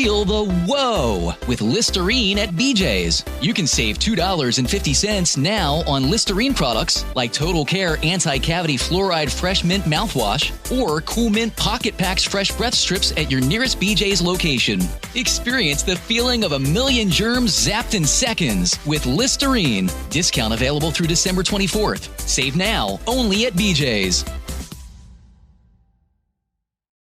Feel the whoa with Listerine at BJ's. You can save $2.50 now on Listerine products like Total Care Anti-Cavity Fluoride Fresh Mint Mouthwash or Cool Mint Pocket Packs Fresh Breath Strips at your nearest BJ's location. Experience the feeling of a million germs zapped in seconds with Listerine. Discount available through December 24th. Save now, only at BJ's.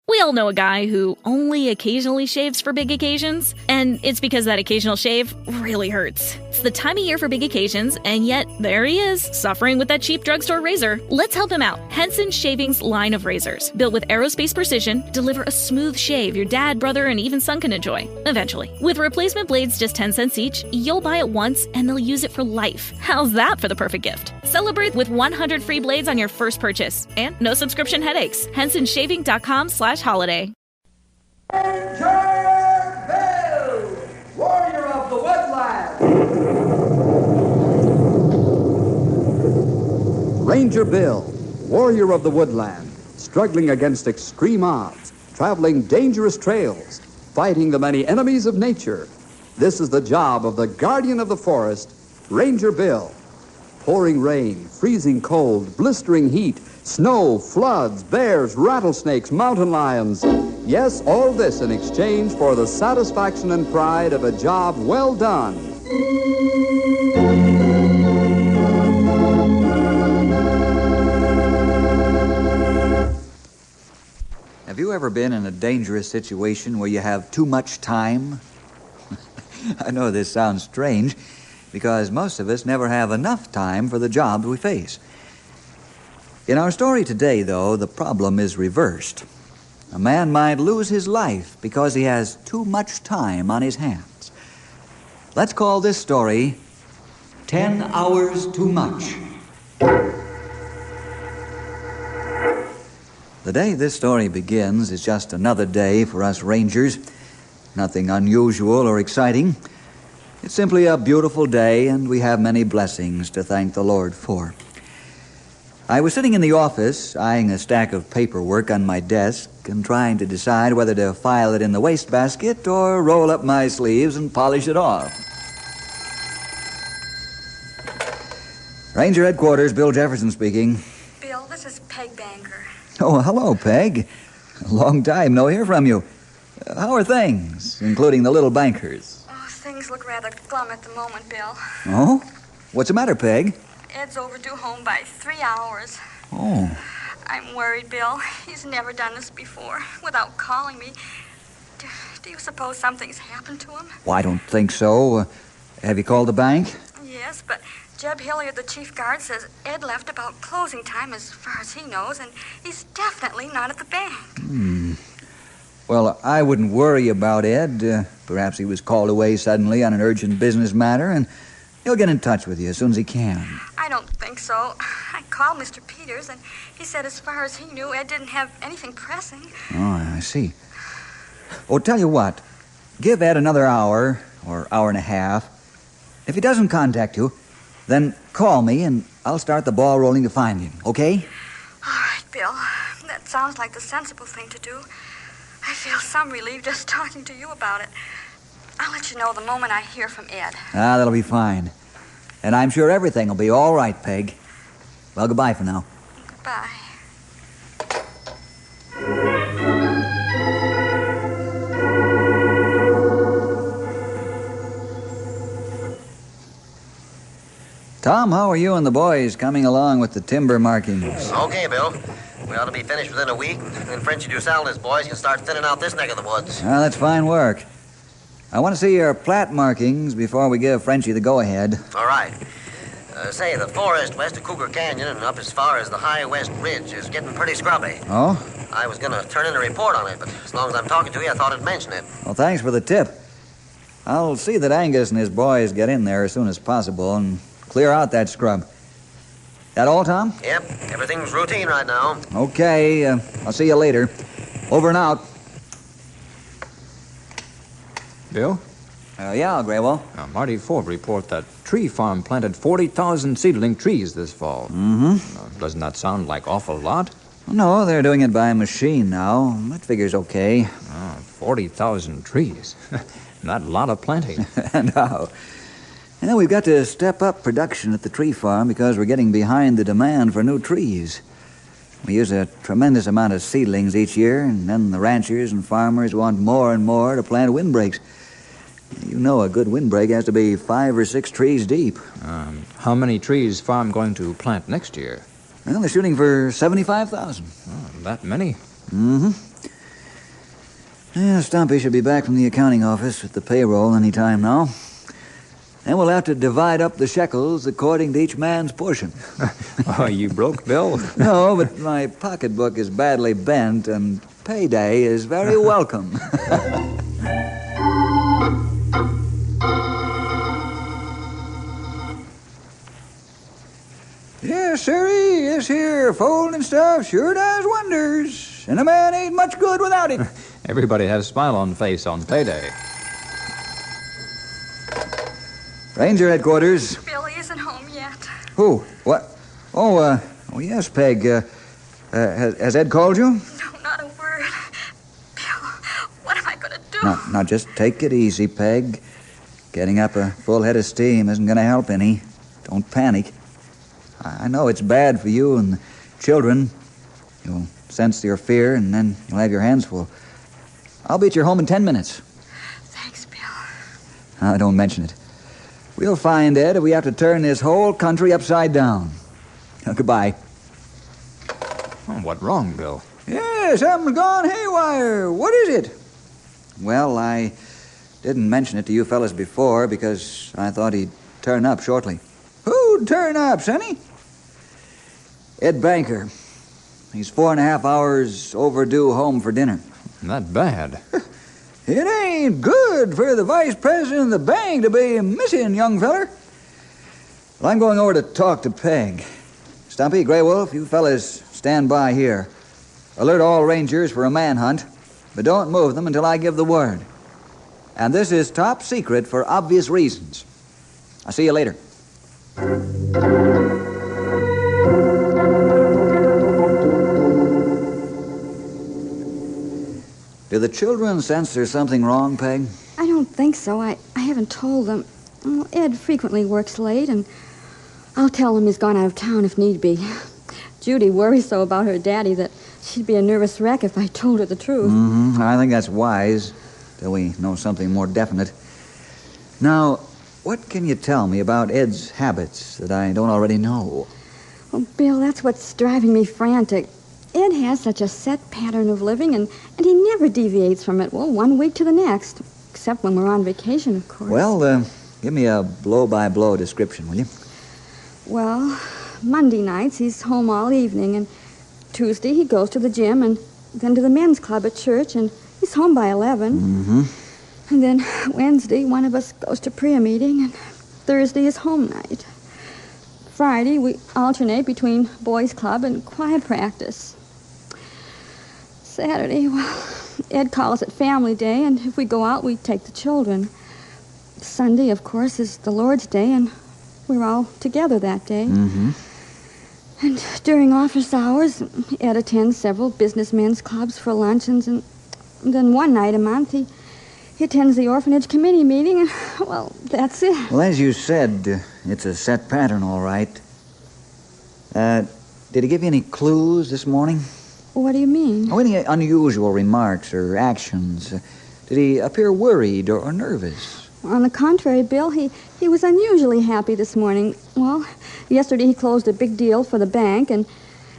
We all know a guy who only occasionally shaves for big occasions, and it's because that occasional shave really hurts. It's the time of year for big occasions, and yet there he is, suffering with that cheap drugstore razor. Let's help him out. Henson Shaving's line of razors, built with aerospace precision, deliver a smooth shave your dad, brother, and even son can enjoy, eventually. With replacement blades just 10 cents each, you'll buy it once, and they'll use it for life. How's that for the perfect gift? Celebrate with 100 free blades on your first purchase, and no subscription headaches. HensonShaving.com/holiday. Ranger Bill, warrior of the woodland. Ranger Bill, warrior of the woodland, struggling against extreme odds, traveling dangerous trails, fighting the many enemies of nature. This is the job of the guardian of the forest, Ranger Bill. Pouring rain, freezing cold, blistering heat, snow, floods, bears, rattlesnakes, mountain lions. Yes, all this in exchange for the satisfaction and pride of a job well done. Have you ever been in a dangerous situation where you have too much time? I know this sounds strange, because most of us never have enough time for the jobs we face. In our story today, though, the problem is reversed. A man might lose his life because he has too much time on his hands. Let's call this story 10 Hours Too Much. The day this story begins is just another day for us Rangers. Nothing unusual or exciting. It's simply a beautiful day, and we have many blessings to thank the Lord for. I was sitting in the office, eyeing a stack of paperwork on my desk and trying to decide whether to file it in the wastebasket or roll up my sleeves and polish it off. Ranger Headquarters, Bill Jefferson speaking. Bill, this is Peg Banker. Oh, hello, Peg. A long time no hear from you. How are things, including the little bankers? Oh, things look rather glum at the moment, Bill. Oh? What's the matter, Peg? Ed's overdue home by 3 hours. Oh. I'm worried, Bill. He's never done this before without calling me. Do you suppose something's happened to him? Well, I don't think so. Have you called the bank? Yes, but Jeb Hilliard, the chief guard, says Ed left about closing time as far as he knows, and he's definitely not at the bank. Well, I wouldn't worry about Ed. Perhaps he was called away suddenly on an urgent business matter, and he'll get in touch with you as soon as he can. I don't think so. I called Mr. Peters, and he said as far as he knew, Ed didn't have anything pressing. Oh, I see. Oh, tell you what. Give Ed another hour, or hour and a half. If he doesn't contact you, then call me, and I'll start the ball rolling to find him, okay? All right, Bill. That sounds like the sensible thing to do. I feel some relief just talking to you about it. I'll let you know the moment I hear from Ed. That'll be fine. And I'm sure everything will be all right, Peg. Well, goodbye for now. Goodbye. Tom, how are you and the boys coming along with the timber markings? Okay, Bill. We ought to be finished within a week. Then Frenchy Dussel and his boys can start thinning out this neck of the woods. That's fine work. I want to see your plat markings before we give Frenchy the go-ahead. All right. Say, the forest west of Cougar Canyon and up as far as the High West Ridge is getting pretty scrubby. Oh? I was going to turn in a report on it, but as long as I'm talking to you, I thought I'd mention it. Well, thanks for the tip. I'll see that Angus and his boys get in there as soon as possible and clear out that scrub. That all, Tom? Yep, everything's routine right now. Okay, I'll see you later. Over and out. Bill? Yeah, Graywell. Marty Forbes report that Tree Farm planted 40,000 seedling trees this fall. Doesn't that sound like awful lot? No, they're doing it by machine now. That figure's okay. 40,000 trees. Not a lot of planting. And how? Well, we've got to step up production at the tree farm because we're getting behind the demand for new trees. We use a tremendous amount of seedlings each year, and then the ranchers and farmers want more and more to plant windbreaks. You know a good windbreak has to be 5 or 6 trees deep. How many trees farm going to plant next year? Well, they're shooting for 75,000. Oh, that many? Mm-hmm. Yeah, Stumpy should be back from the accounting office with the payroll any time now. Then we'll have to divide up the shekels according to each man's portion. Oh, you broke, Bill? No, but my pocketbook is badly bent, and payday is very welcome. Yes, sirree, this here folding stuff sure does wonders, and a man ain't much good without it. Everybody has a smile on face on payday. Ranger headquarters. Billy isn't home yet. Who? What? Oh, yes, Peg. Has Ed called you? No, not a word. Bill, what am I going to do? Now, just take it easy, Peg. Getting up a full head of steam isn't going to help any. Don't panic. I know it's bad for you and the children. You'll sense your fear, and then you'll have your hands full. I'll be at your home in 10 minutes. Thanks, Bill. Don't mention it. We'll find Ed if we have to turn this whole country upside down. Goodbye. Oh, what's wrong, Bill? Yeah, something's gone haywire. What is it? Well, I didn't mention it to you fellas before because I thought he'd turn up shortly. Who'd turn up, Sonny? Ed Banker. He's 4.5 hours overdue home for dinner. Not bad. It ain't good for the vice president of the bank to be missing, young feller. Well, I'm going over to talk to Peg. Stumpy, Grey Wolf, you fellas stand by here. Alert all rangers for a manhunt, but don't move them until I give the word. And this is top secret for obvious reasons. I'll see you later. Do the children sense there's something wrong, Peg? I don't think so. I haven't told them. Well, Ed frequently works late, and I'll tell him he's gone out of town if need be. Judy worries so about her daddy that she'd be a nervous wreck if I told her the truth. Mm-hmm. I think that's wise, till we know something more definite. Now, what can you tell me about Ed's habits that I don't already know? Well, Bill, that's what's driving me frantic. Ed has such a set pattern of living, and he never deviates from it, well, one week to the next. Except when we're on vacation, of course. Well, give me a blow-by-blow description, will you? Well, Monday nights he's home all evening, and Tuesday he goes to the gym, and then to the men's club at church, and he's home by 11. Mm-hmm. And then Wednesday, one of us goes to prayer meeting, and Thursday is home night. Friday, we alternate between boys' club and choir practice. Saturday, well, Ed calls it family day, and if we go out, we take the children. Sunday, of course, is the Lord's Day, and we're all together that day. Mm-hmm. And during office hours, Ed attends several businessmen's clubs for luncheons, and then one night a month, he attends the orphanage committee meeting, and, well, that's it. Well, as you said, it's a set pattern, all right. Did he give you any clues this morning? What do you mean? Oh, any unusual remarks or actions? Did he appear worried or nervous? On the contrary, Bill, he was unusually happy this morning. Well, yesterday he closed a big deal for the bank, and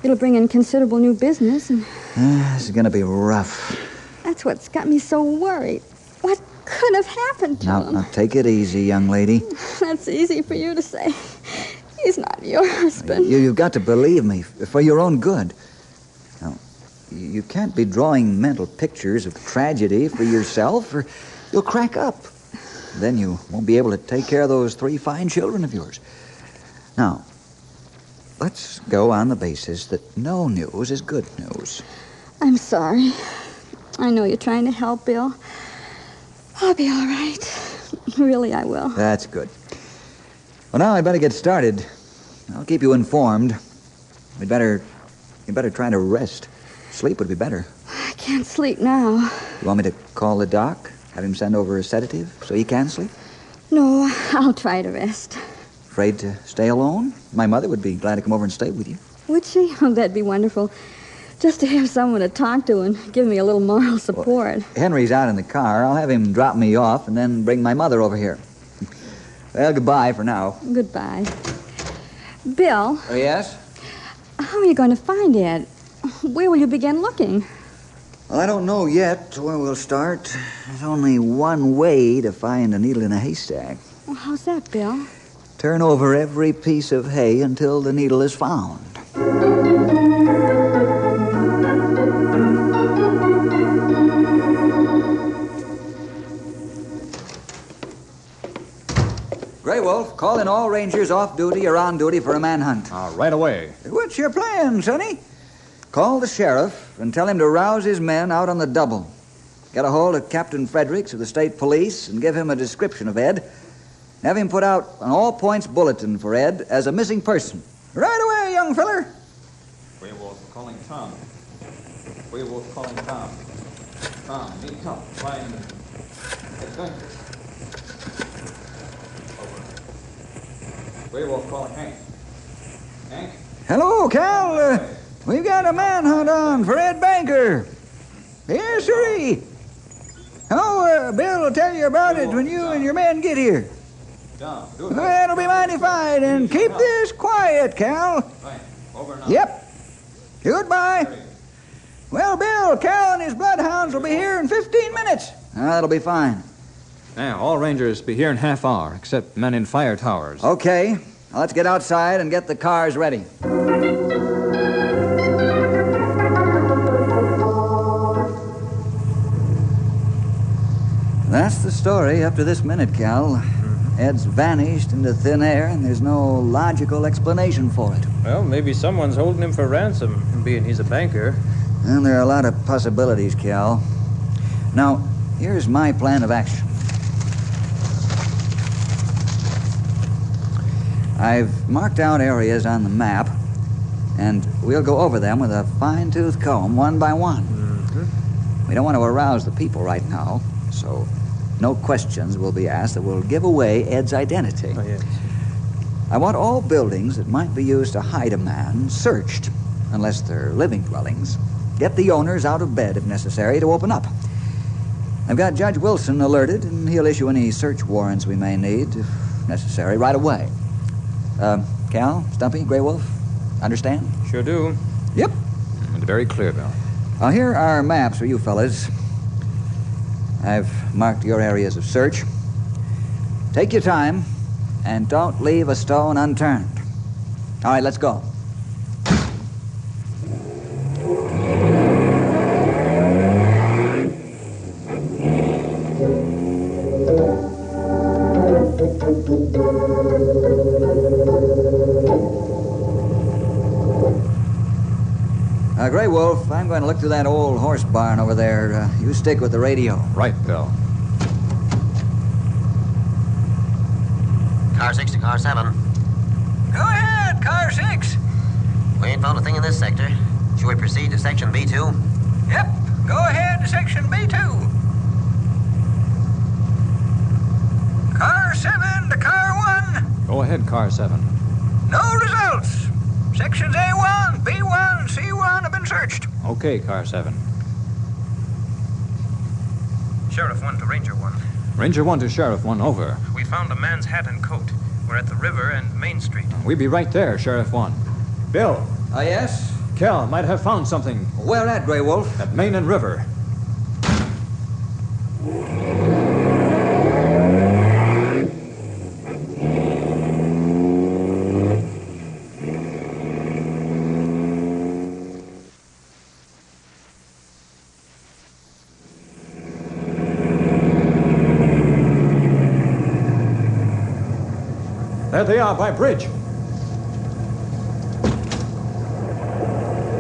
it'll bring in considerable new business. And This is going to be rough. that's what's got me so worried. What could have happened to him? Now, take it easy, young lady. That's easy for you to say. He's not your husband. You've got to believe me, for your own good. Now, you can't be drawing mental pictures of tragedy for yourself, or you'll crack up. Then you won't be able to take care of those 3 fine children of yours. Now, let's go on the basis that no news is good news. I'm sorry. I know you're trying to help, Bill. I'll be all right. Really, I will. That's good. Well, now I'd better get started. I'll keep you informed. You'd better try to rest. Sleep would be better. I Can't sleep now. You want me to call the doc? Have him send over a sedative so he can sleep? No, I'll try to rest. Afraid to stay alone? My mother would be glad to come over and stay with you. Would she? Oh, that'd be wonderful. Just to have someone to talk to and give me a little moral support. Well, Henry's out in the car. I'll have him drop me off and then bring my mother over here. Well, goodbye for now. Goodbye. Bill. Oh, yes? How are you going to find Ed? Where will you begin looking? Well, I don't know yet where we'll start. There's only one way to find a needle in a haystack. Well, how's that, Bill? Turn over every piece of hay until the needle is found. Grey Wolf, call in all rangers off duty or on duty for a manhunt. Right away. What's your plan, Sonny? Call the sheriff and tell him to rouse his men out on the double. Get a hold of Captain Fredericks of the state police and give him a description of Ed. Have him put out an all-points bulletin for Ed as a missing person. Right away, young feller. Grey Wolf calling Tom. Grey Wolf calling Tom. Tom, need help. Find Ed Banker. Over. Grey Wolf calling Hank. Hank? Hello, Cal. We've got a manhunt on for Ed Banker. Yes, sirree. Oh, Bill will tell you about it when you and your men get here. Well, it'll be mighty fine, and keep this quiet, Cal. Over now. Yep. Goodbye. Well, Bill, Cal and his bloodhounds will be here in 15 minutes. That'll be fine. Now, all rangers be here in half hour, except men in fire towers. Okay. Now let's get outside and get the cars ready. That's the story up to this minute, Cal. Ed's vanished into thin air, and there's no logical explanation for it. Well, maybe someone's holding him for ransom, being he's a banker. And there are a lot of possibilities, Cal. Now, here's my plan of action. I've marked out areas on the map, and we'll go over them with a fine-tooth comb, one by one. We don't want to arouse the people right now, so no questions will be asked that will give away Ed's identity. Oh, yes. I want all buildings that might be used to hide a man searched, unless they're living dwellings. Get the owners out of bed, if necessary, to open up. I've got Judge Wilson alerted, and he'll issue any search warrants we may need, if necessary, right away. Cal, Stumpy, Grey Wolf, understand? Sure do. Yep. Very clear, Bill. Now, here are maps for you fellas. I've marked your areas of search. Take your time, and don't leave a stone unturned. All right, let's go. Grey Wolf, I'm going to look through that old horse barn over there. You stick with the radio. Right, Bill. Car 6 to car 7. Go ahead, car 6. We ain't found a thing in this sector. Should we proceed to section B2? Yep, go ahead to section B2. Car 7 to car 1. Go ahead, car 7. No results. Sections A1, B1, C1 have been searched. Okay, car 7. Sheriff 1 to Ranger 1. Ranger 1 to Sheriff 1, over. We found a man's hat and coat. We're at the river and Main Street. We be right there, Sheriff 1. Bill, Yes? Cal might have found something Where at, Grey Wolf? at Main and River. There they are by bridge.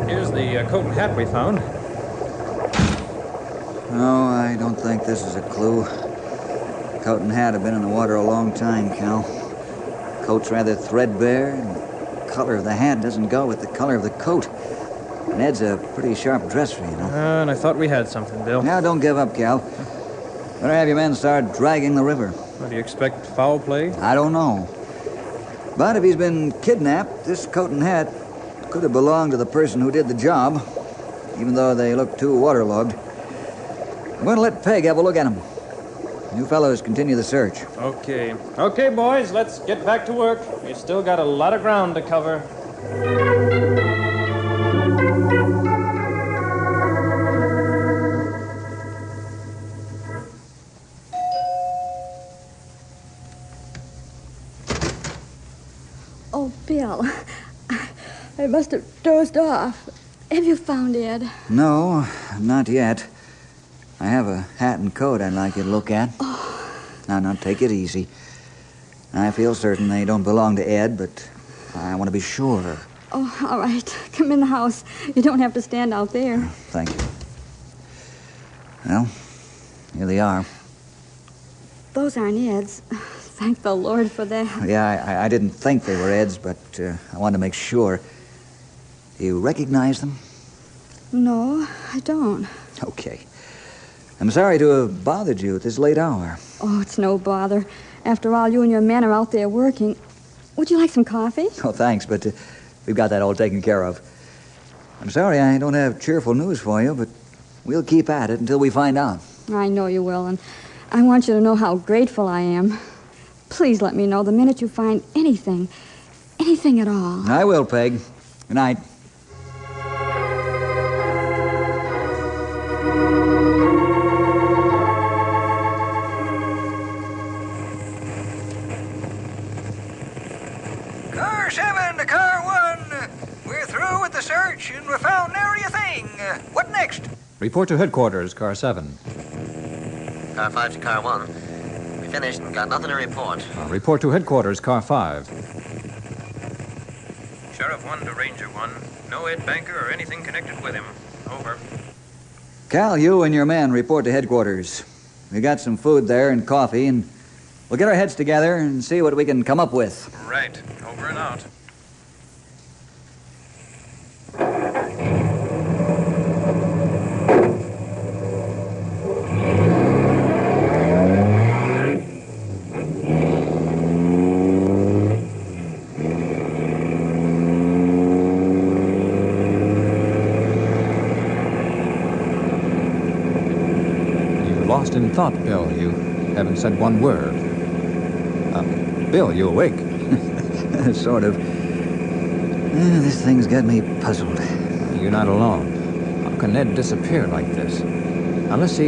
Here's the coat and hat we found. No, I don't think this is a clue. Coat and hat have been in the water a long time, Cal. Coat's rather threadbare, and the color of the hat doesn't go with the color of the coat. And Ed's a pretty sharp dresser, you know. And I thought we had something, Bill. Now, don't give up, Cal. Better have your men start dragging the river. What, do you expect foul play? I don't know. But if he's been kidnapped, this coat and hat could have belonged to the person who did the job, even though they look too waterlogged. I'm going to let Peg have a look at them. You fellows continue the search. Okay. Okay, boys, let's get back to work. We've still got a lot of ground to cover. Oh, Bill, I must have dozed off. Have you found Ed? No, not yet. I have a hat and coat I'd like you to look at. Oh. Now, take it easy. I feel certain they don't belong to Ed, but I want to be sure. Oh, all right. Come in the house. You don't have to stand out there. Thank you. Well, here they are. Those aren't Ed's. Thank the Lord for that. Yeah, I didn't think they were Ed's, but I wanted to make sure. Do you recognize them? No, I don't. Okay. I'm sorry to have bothered you at this late hour. Oh, it's no bother. After all, you and your men are out there working. Would you like some coffee? Oh, thanks, but we've got that all taken care of. I'm sorry I don't have cheerful news for you, but we'll keep at it until we find out. I know you will, and I want you to know how grateful I am. Please let me know the minute you find anything at all. I will, Peg. Good night. Car 7 to Car 1. We're through with the search, and we found nary a thing. What next? Report to headquarters, Car 7. Car 5 to Car 1. We finished and got nothing to report. Report to headquarters, Car 5. Sheriff 1 to Ranger 1. No Ed Banker or anything connected with him. Over. Cal, you and your men report to headquarters. We got some food there and coffee, and we'll get our heads together and see what we can come up with. Right. Over and out. Lost in thought, Bill. You haven't said one word. Bill, you awake? Sort of. This thing's got me puzzled. You're not alone. How can Ned disappear like this? Unless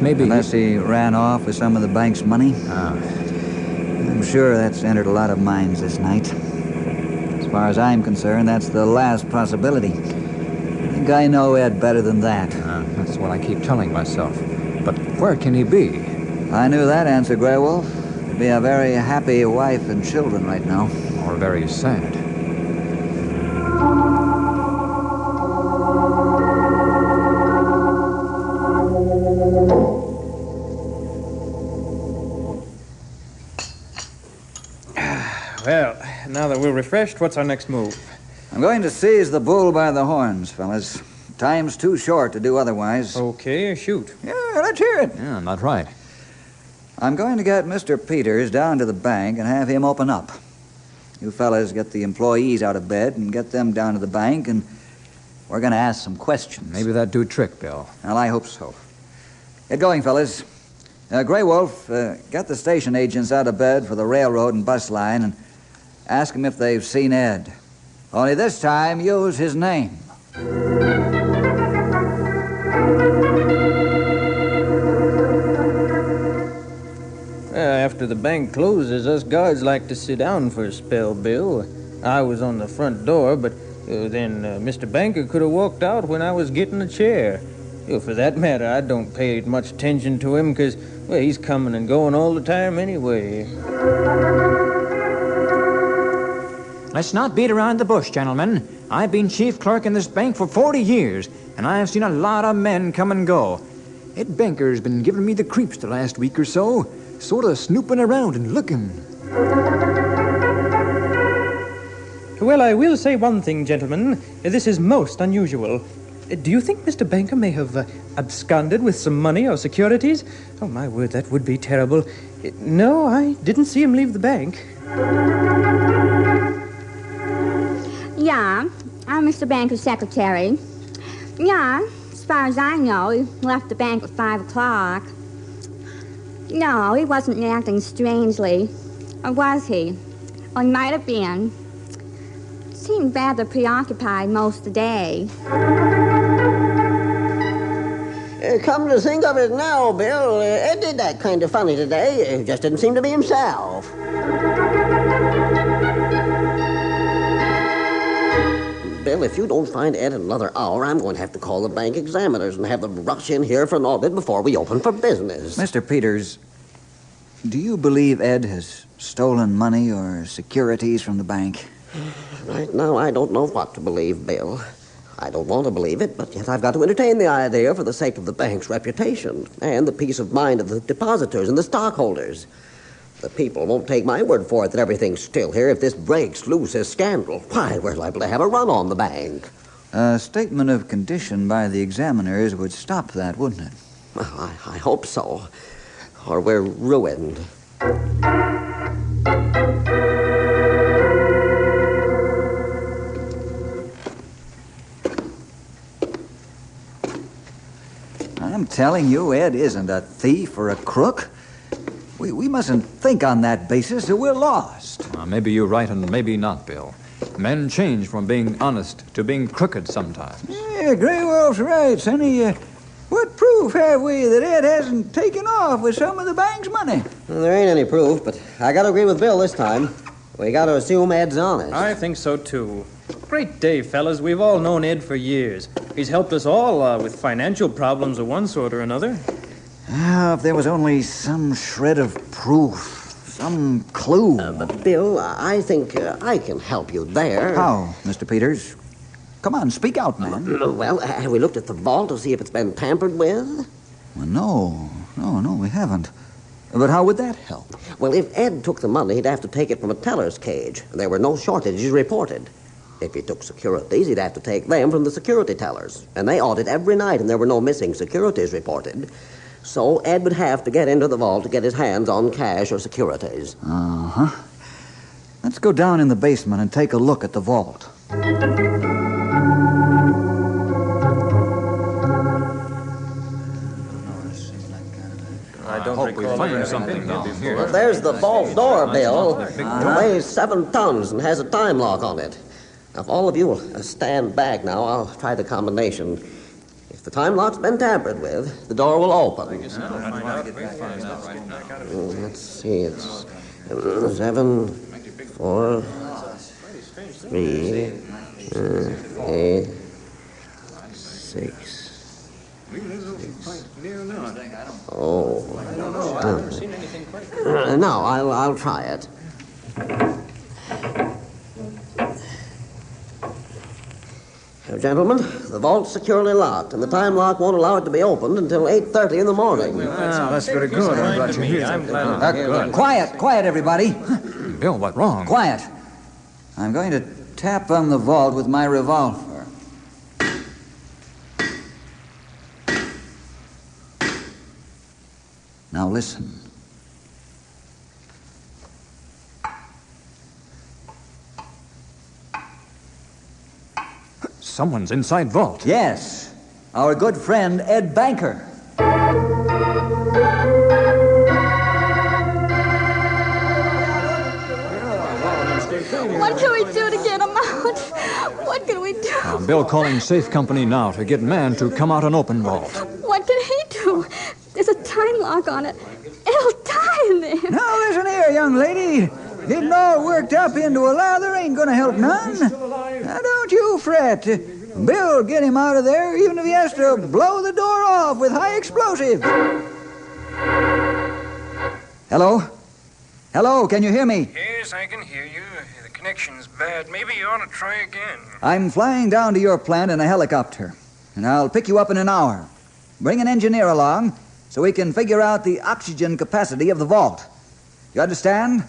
maybe... Unless he ran off with some of the bank's money. I'm sure that's entered a lot of minds this night. As far as I'm concerned, that's the last possibility. I think I know Ed better than that. That's what I keep telling myself. But where can he be? If I knew that answer, Grey Wolf, he'd be a very happy wife and children right now. Or very sad. Well, now that we're refreshed, what's our next move? I'm going to seize the bull by the horns, fellas. Time's too short to do otherwise. Okay, shoot. Yeah, let's hear it. Yeah, not right. I'm going to get Mr. Peters down to the bank and have him open up. You fellas get the employees out of bed and get them down to the bank, and we're going to ask some questions. Maybe that do trick, Bill. Well, I hope so. Get going, fellas. Grey Wolf, get the station agents out of bed for the railroad and bus line and ask them if they've seen Ed. Only this time, use his name. After the bank closes, us guards like to sit down for a spell, Bill. I was on the front door, but then Mr. Banker could have walked out when I was getting a chair. For that matter, I don't pay much attention to him because, well, he's coming and going all the time anyway. Let's not beat around the bush, gentlemen. I've been chief clerk in this bank for 40 years, and I've seen a lot of men come and go. Ed Banker's been giving me the creeps the last week or so, sort of snooping around and looking. Well, I will say one thing, gentlemen. This is most unusual. Do you think Mr. Banker may have absconded with some money or securities? Oh, my word, that would be terrible. No, I didn't see him leave the bank. Yeah, I'm Mr. Banker's secretary. Yeah, as far as I know, he left the bank at 5 o'clock. No, he wasn't acting strangely. Or was he? Well, he might have been. Seemed rather preoccupied most of the day. Come to think of it now, Bill, Ed did that kind of funny today. It just didn't seem to be himself. Bill, if you don't find Ed in another hour, I'm going to have to call the bank examiners and have them rush in here for an audit before we open for business. Mr. Peters, do you believe Ed has stolen money or securities from the bank? Right now, I don't know what to believe, Bill. I don't want to believe it, but yet I've got to entertain the idea for the sake of the bank's reputation and the peace of mind of the depositors and the stockholders. The people won't take my word for it that everything's still here. If this breaks loose as scandal, why, we're liable to have a run on the bank. A statement of condition by the examiners would stop that, wouldn't it? Well, I hope so, or we're ruined. I'm telling you, Ed isn't a thief or a crook. We mustn't think on that basis or we're lost. Maybe you're right and maybe not, Bill. Men change from being honest to being crooked sometimes. Yeah, Grey Wolf's right, Sonny. What proof have we that Ed hasn't taken off with some of the bank's money? Well, there ain't any proof, but I got to agree with Bill this time. We got to assume Ed's honest. I think so, too. Great day, fellas. We've all known Ed for years. He's helped us all with financial problems of one sort or another. If there was only some shred of proof, some clue. But, Bill, I think I can help you there. How, Mr. Peters? Come on, speak out, man. Well, have we looked at the vault to see if it's been tampered with? Well, no, we haven't. But how would that help? Well, if Ed took the money, he'd have to take it from a teller's cage. There were no shortages reported. If he took securities, he'd have to take them from the security tellers. And they audit every night, and there were no missing securities reported. So Ed would have to get into the vault to get his hands on cash or securities. Uh-huh. Let's go down in the basement and take a look at the vault. I hope we find something down here. Well, there's the vault door, Bill. It weighs 7 tons and has a time lock on it. Now, if all of you will stand back now, I'll try the combination. If the time lock's been tampered with, the door will open. Let's see, it's 7, 4, 3, 8, 6. Oh. No, I'll try it. Gentlemen, the vault's securely locked, and the time lock won't allow it to be opened until 8:30 in the morning. That's very good. I'm glad to hear that. Quiet, everybody. Bill, what's wrong? Quiet. I'm going to tap on the vault with my revolver. Now listen. Someone's inside vault. Yes, our good friend Ed Banker. What can we do to get him out? What can we do? Bill calling Safe Company now to get man to come out and open vault. What can he do? There's a time lock on it. It'll die in there. Now listen here, young lady. Getting all worked up into a lather ain't gonna help none. Now don't you fret. Bill'll get him out of there even if he has to blow the door off with high explosives. Hello? Hello, can you hear me? Yes, I can hear you. The connection's bad. Maybe you ought to try again. I'm flying down to your plant in a helicopter, and I'll pick you up in an hour. Bring an engineer along so we can figure out the oxygen capacity of the vault. You understand?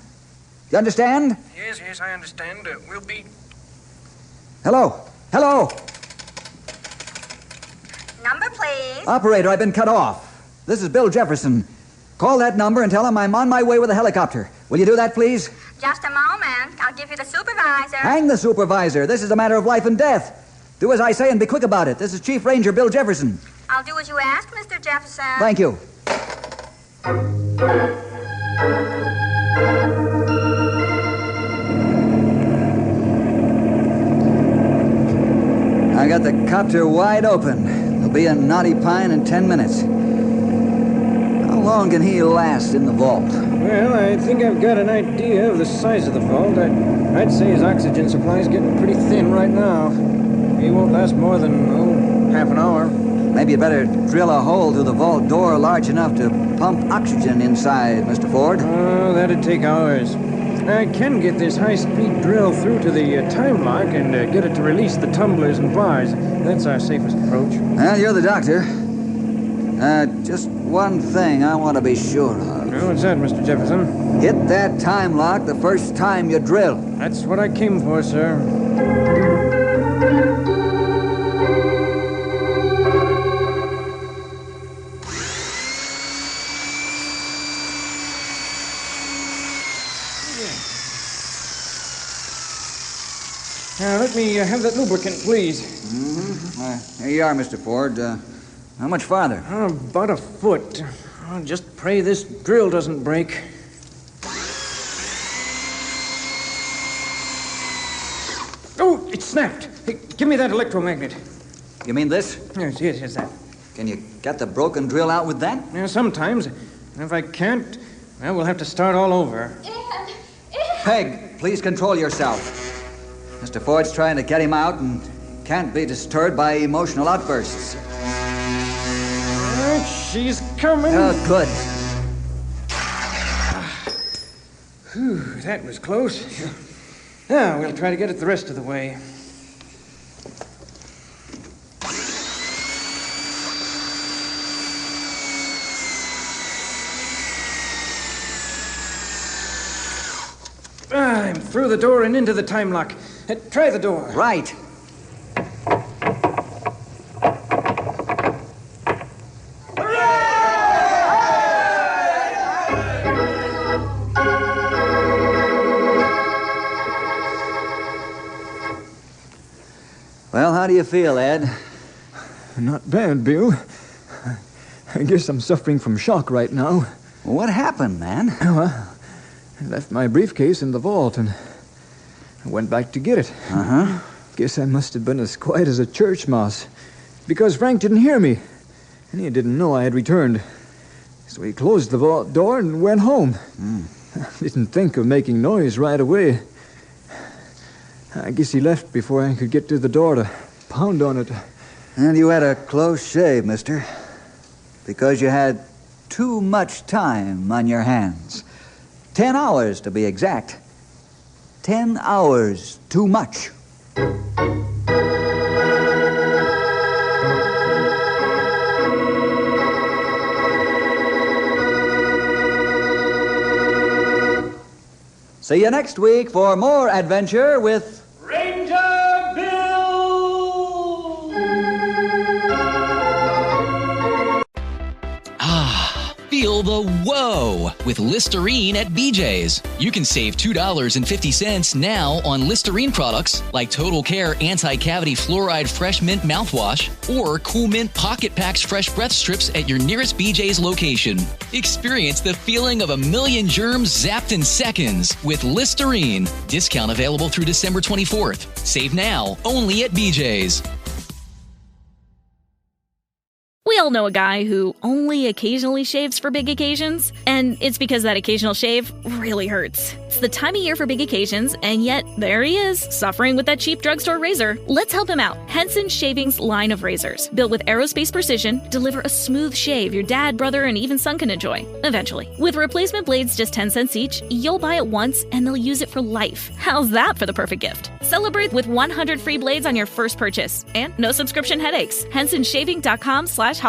You understand? Yes, I understand. We'll be Hello? Hello? Number, please. Operator, I've been cut off. This is Bill Jefferson. Call that number and tell him I'm on my way with a helicopter. Will you do that, please? Just a moment. I'll give you the supervisor. Hang the supervisor. This is a matter of life and death. Do as I say and be quick about it. This is Chief Ranger Bill Jefferson. I'll do as you ask, Mr. Jefferson. Thank you. I got the copter wide open. There'll be in Knotty Pine in 10 minutes. How long can he last in the vault? Well, I think I've got an idea of the size of the vault. I'd say his oxygen supply's getting pretty thin right now. He won't last more than, half an hour. Maybe you'd better drill a hole through the vault door large enough to pump oxygen inside, Mr. Ford. Oh, that'd take hours. I can get this high-speed drill through to the time lock and get it to release the tumblers and bars. That's our safest approach. Well, you're the doctor. Just one thing I want to be sure of. Oh, what's that, Mr. Jefferson? Hit that time lock the first time you drill. That's what I came for, sir. Now, let me have that lubricant, please. Here you are, Mr. Ford. How much farther? About a foot. Oh, just pray this drill doesn't break. Oh, it snapped. Hey, give me that electromagnet. You mean this? Yes, that. Can you get the broken drill out with that? Yeah, sometimes. If I can't, well, we'll have to start all over. Peg, please control yourself. Mr. Ford's trying to get him out and can't be disturbed by emotional outbursts. She's coming. Oh, good. Whew, that was close. Now, we'll try to get it the rest of the way. I'm through the door and into the time lock. Try the door. Right. Well, how do you feel, Ed? Not bad, Bill. I guess I'm suffering from shock right now. What happened, man? Well, I left my briefcase in the vault and I went back to get it. Uh-huh. Guess I must have been as quiet as a church mouse because Frank didn't hear me and he didn't know I had returned. So he closed the vault door and went home. I didn't think of making noise right away. I guess he left before I could get to the door to pound on it. And you had a close shave, mister. Because you had too much time on your hands. 10 hours, to be exact. 10 hours too much. See you next week for more adventure with Ranger Bill! Feel the whoa with Listerine at BJ's. You can save $2.50 now on Listerine products like Total Care Anti-Cavity Fluoride Fresh Mint Mouthwash or Cool Mint Pocket Packs Fresh Breath Strips at your nearest BJ's location. Experience the feeling of a million germs zapped in seconds with Listerine. Discount available through December 24th. Save now only at BJ's. We all know a guy who only occasionally shaves for big occasions, and it's because that occasional shave really hurts. It's the time of year for big occasions, and yet there he is, suffering with that cheap drugstore razor. Let's help him out. Henson Shaving's line of razors, built with aerospace precision, deliver a smooth shave your dad, brother, and even son can enjoy, eventually. With replacement blades just 10 cents each, you'll buy it once, and they'll use it for life. How's that for the perfect gift? Celebrate with 100 free blades on your first purchase, and no subscription headaches. HensonShaving.com/holiday.